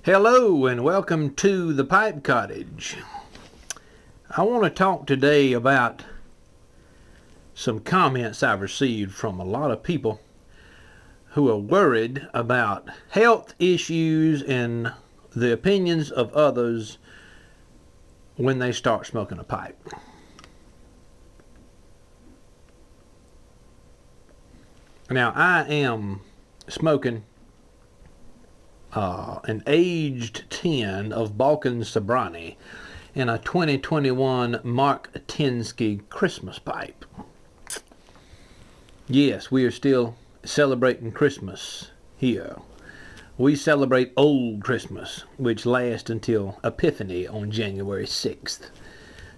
Hello and welcome to the Pipe Cottage. I want to talk today about some comments I've received from a lot of people who are worried about health issues and the opinions of others when they start smoking a pipe. Now, I am smoking an aged tin of Balkan Sobrani in a 2021 Mark Tinsky Christmas pipe. Yes, we are still celebrating Christmas here. We celebrate Old Christmas, which lasts until Epiphany on January 6th.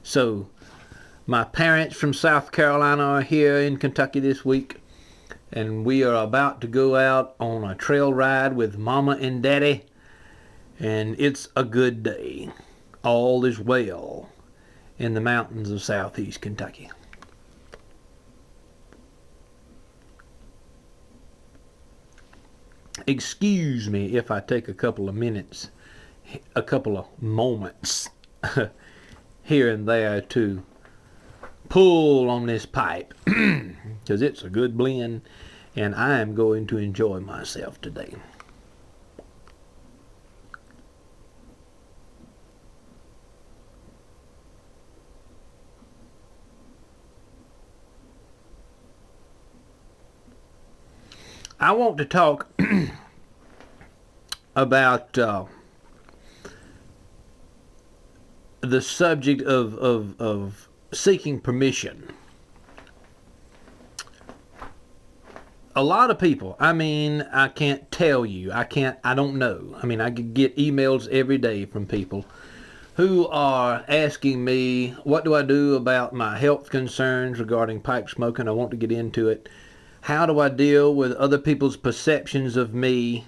So, my parents from South Carolina are here in Kentucky this week, and we are about to go out on a trail ride with Mama and Daddy, and it's a good day. All is well in the mountains of southeast Kentucky. Excuse me if I take a couple of moments here and there to pull on this pipe because it's a good blend and I am going to enjoy myself today. I want to talk about the subject of seeking permission. A lot of people, I can't tell you, I don't know. I could get emails every day from people who are asking me, what do I do about my health concerns regarding pipe smoking? I want to get into it. How do I deal with other people's perceptions of me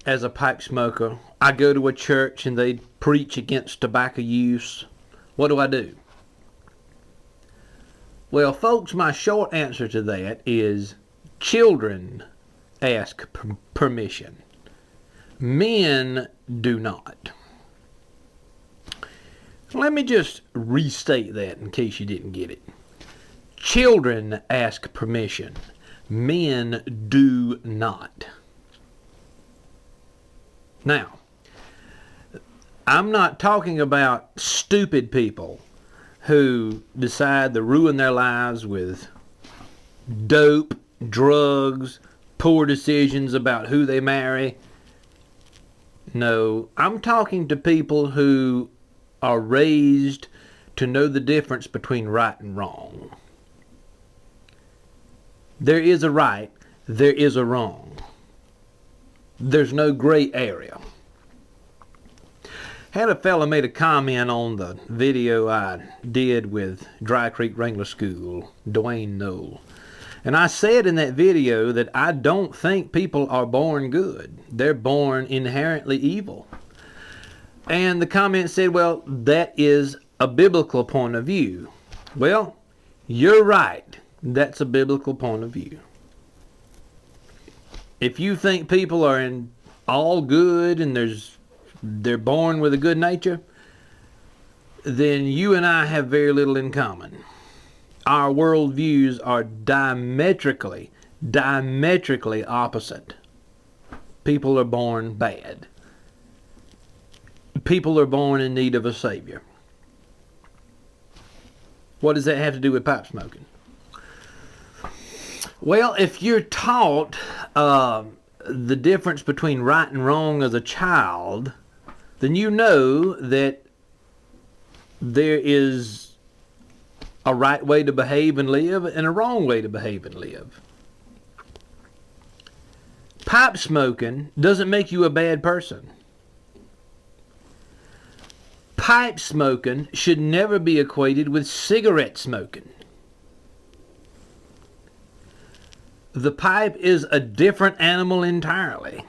as a pipe smoker? I go to a church and they preach against tobacco use. What do I do? Well, folks, my short answer to that is children ask permission. Men do not. Let me just restate that in case you didn't get it. Children ask permission. Men do not. Now, I'm not talking about stupid people who decide to ruin their lives with dope, drugs, poor decisions about who they marry. No, I'm talking to people who are raised to know the difference between right and wrong. There is a right, there is a wrong. There's no gray area. Had a fella made a comment on the video I did with Dry Creek Wrangler School, Dwayne Knoll. And I said in that video that I don't think people are born good. They're born inherently evil. And the comment said, well, that is a biblical point of view. Well, you're right. That's a biblical point of view. If you think people are all good and they're born with a good nature, then you and I have very little in common. Our worldviews are diametrically opposite. People are born bad. People are born in need of a savior. What does that have to do with pipe smoking? Well, if you're taught the difference between right and wrong as a child, then you know that there is a right way to behave and live and a wrong way to behave and live. Pipe smoking doesn't make you a bad person. Pipe smoking should never be equated with cigarette smoking. The pipe is a different animal entirely.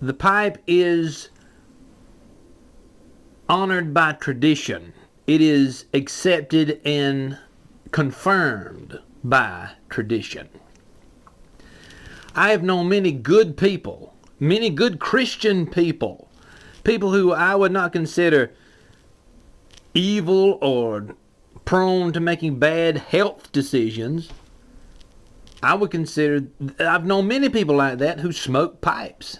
The pipe is honored by tradition. It is accepted and confirmed by tradition. I have known many good people, many good Christian people, people who I would not consider evil or prone to making bad health decisions. I've known many people like that who smoke pipes.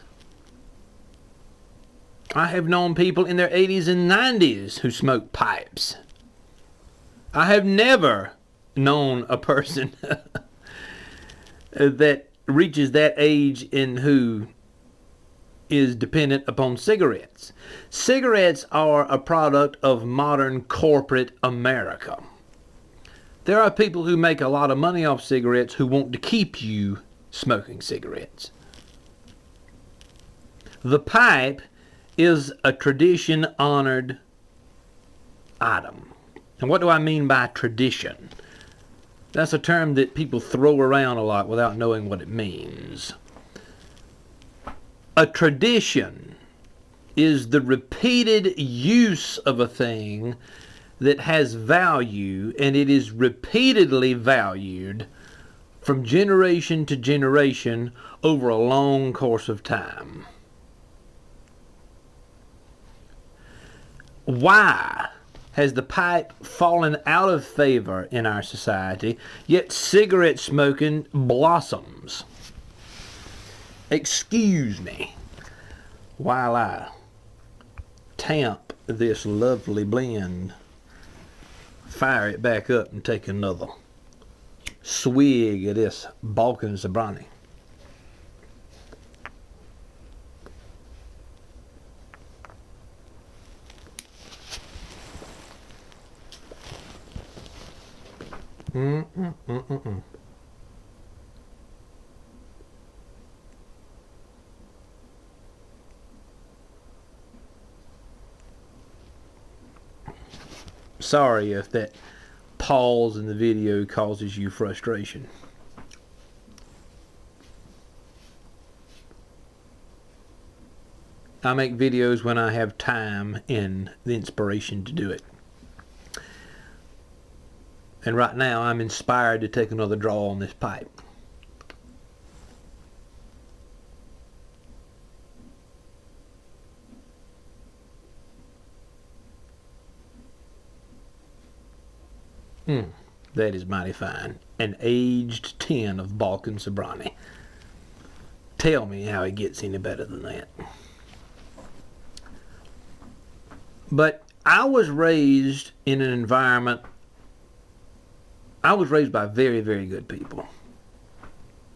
I have known people in their 80s and 90s who smoke pipes. I have never known a person that reaches that age and who is dependent upon cigarettes. Cigarettes are a product of modern corporate America. There are people who make a lot of money off cigarettes who want to keep you smoking cigarettes. The pipe is a tradition-honored item. And what do I mean by tradition? That's a term that people throw around a lot without knowing what it means. A tradition is the repeated use of a thing that has value, and it is repeatedly valued from generation to generation over a long course of time. Why has the pipe fallen out of favor in our society, yet cigarette smoking blossoms? Excuse me while I tamp this lovely blend, fire it back up, and take another swig of this Balkan Zabrani. Sorry if that pause in the video causes you frustration. I make videos when I have time and the inspiration to do it. And right now I'm inspired to take another draw on this pipe. That is mighty fine. An aged tin of Balkan Zabrani. Tell me how it gets any better than that. But I was raised in an environment, I was raised by very, very good people.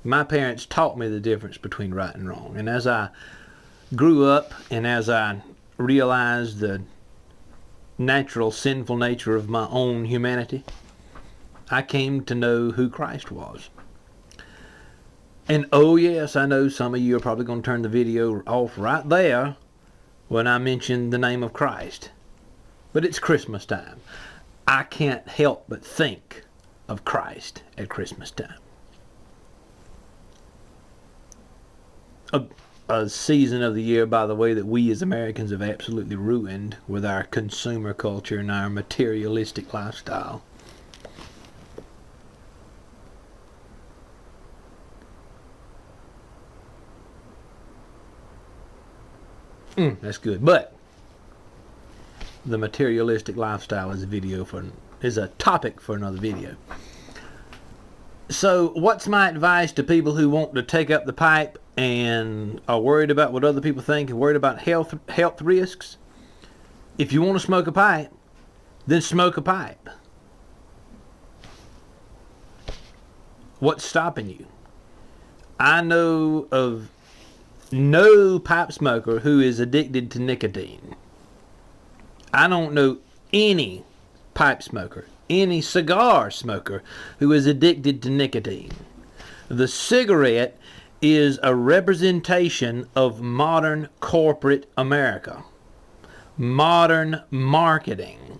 My parents taught me the difference between right and wrong. And as I grew up and as I realized the natural sinful nature of my own humanity, I came to know who Christ was. And oh yes, I know some of you are probably going to turn the video off right there when I mention the name of Christ. But it's Christmas time. I can't help but think of Christ at Christmas time. A season of the year, by the way, that we as Americans have absolutely ruined with our consumer culture and our materialistic lifestyle. That's good. But the materialistic lifestyle is a topic for another video. So what's my advice to people who want to take up the pipe and are worried about what other people think and worried about health risks? If you want to smoke a pipe, then smoke a pipe. What's stopping you? I know of no pipe smoker who is addicted to nicotine. I don't know any pipe smoker, any cigar smoker who is addicted to nicotine. The cigarette is a representation of modern corporate America, modern marketing.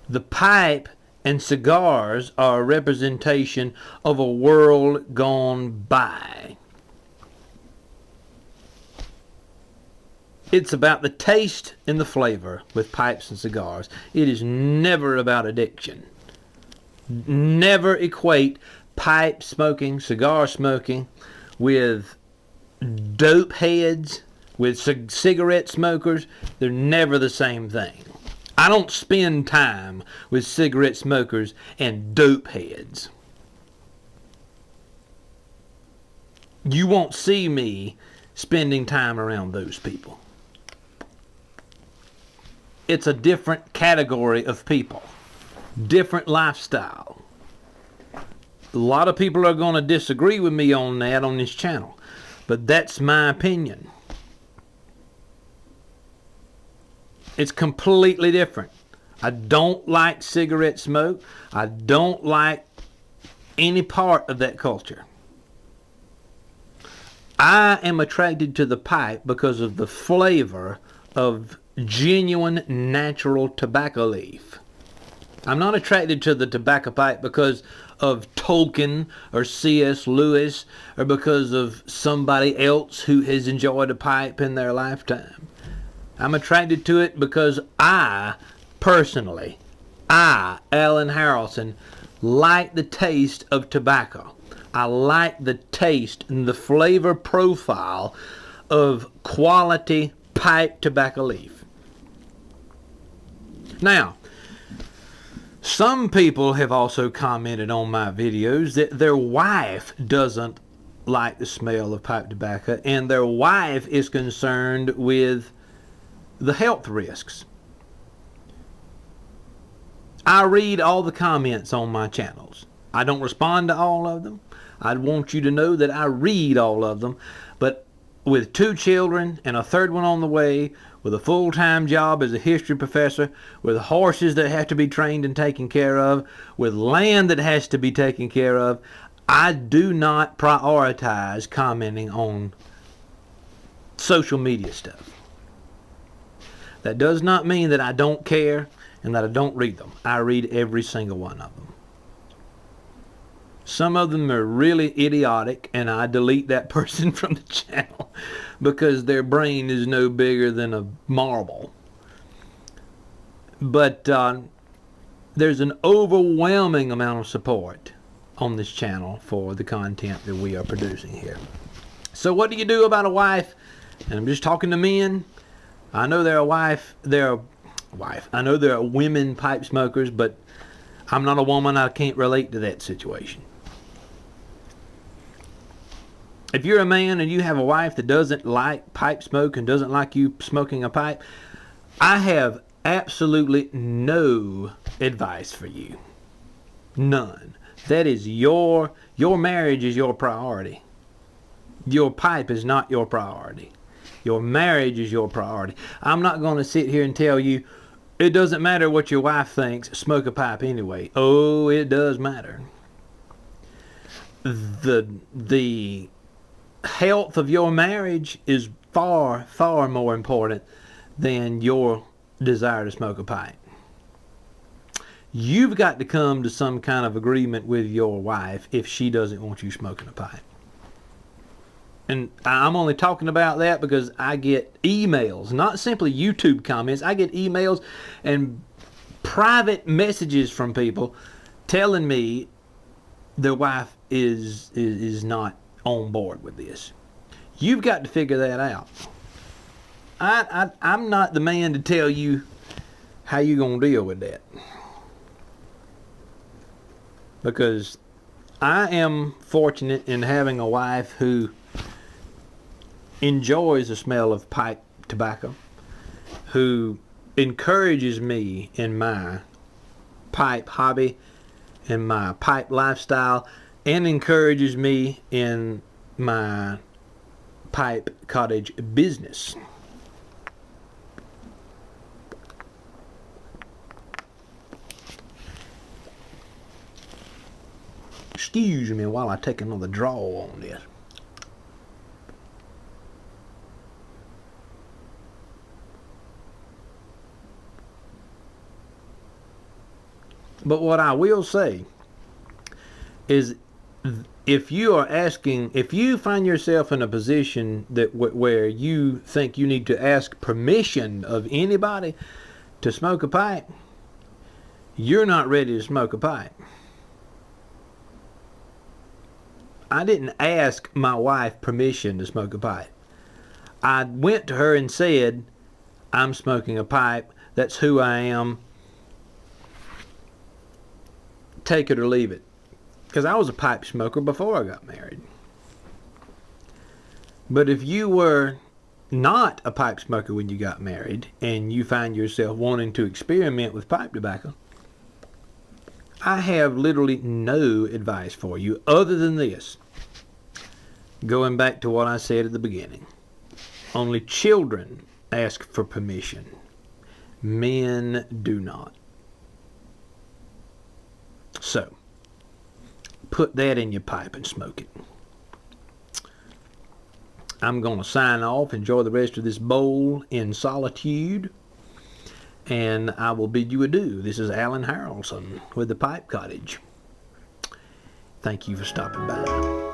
The pipe and cigars are a representation of a world gone by. It's about the taste and the flavor with pipes and cigars. It is never about addiction. Never equate pipe smoking, cigar smoking, with dope heads, with cigarette smokers, they're never the same thing. I don't spend time with cigarette smokers and dope heads. You won't see me spending time around those people. It's a different category of people, different lifestyle. A lot of people are going to disagree with me on that on this channel, but that's my opinion. It's completely different. I don't like cigarette smoke. I don't like any part of that culture. I am attracted to the pipe because of the flavor of genuine natural tobacco leaf. I'm not attracted to the tobacco pipe because of Tolkien or C.S. Lewis or because of somebody else who has enjoyed a pipe in their lifetime. I'm attracted to it because I, personally, Alan Harrelson, like the taste of tobacco. I like the taste and the flavor profile of quality pipe tobacco leaf. Now, some people have also commented on my videos that their wife doesn't like the smell of pipe tobacco and their wife is concerned with the health risks. I read all the comments on my channels. I don't respond to all of them. I want you to know that I read all of them, but with 2 children and a 3rd one on the way, with a full-time job as a history professor, with horses that have to be trained and taken care of, with land that has to be taken care of, I do not prioritize commenting on social media stuff. That does not mean that I don't care and that I don't read them. I read every single one of them. Some of them are really idiotic, and I delete that person from the channel because their brain is no bigger than a marble. But there's an overwhelming amount of support on this channel for the content that we are producing here. So what do you do about a wife? And I'm just talking to men. I know there are women pipe smokers, but I'm not a woman. I can't relate to that situation. If you're a man and you have a wife that doesn't like pipe smoke and doesn't like you smoking a pipe, I have absolutely no advice for you. None. That is your marriage is your priority. Your pipe is not your priority. Your marriage is your priority. I'm not going to sit here and tell you it doesn't matter what your wife thinks, smoke a pipe anyway. Oh, it does matter. The health of your marriage is far, far more important than your desire to smoke a pipe. You've got to come to some kind of agreement with your wife if she doesn't want you smoking a pipe. And I'm only talking about that because I get emails, not simply YouTube comments. I get emails and private messages from people telling me their wife is not on board with this. You've got to figure that out. I'm not the man to tell you how you're going to deal with that. Because I am fortunate in having a wife who enjoys the smell of pipe tobacco, who encourages me in my pipe hobby, in my pipe lifestyle, and encourages me in my pipe cottage business. Excuse me while I take another draw on this. But what I will say is, if you find yourself in a position that where you think you need to ask permission of anybody to smoke a pipe, you're not ready to smoke a pipe. I didn't ask my wife permission to smoke a pipe. I went to her and said, I'm smoking a pipe. That's who I am. Take it or leave it. Because I was a pipe smoker before I got married. But if you were not a pipe smoker when you got married and you find yourself wanting to experiment with pipe tobacco, I have literally no advice for you other than this. Going back to what I said at the beginning. Only children ask for permission. Men do not. So, put that in your pipe and smoke it. I'm going to sign off, enjoy the rest of this bowl in solitude, and I will bid you adieu. This is Alan Harrelson with the Pipe Cottage. Thank you for stopping by.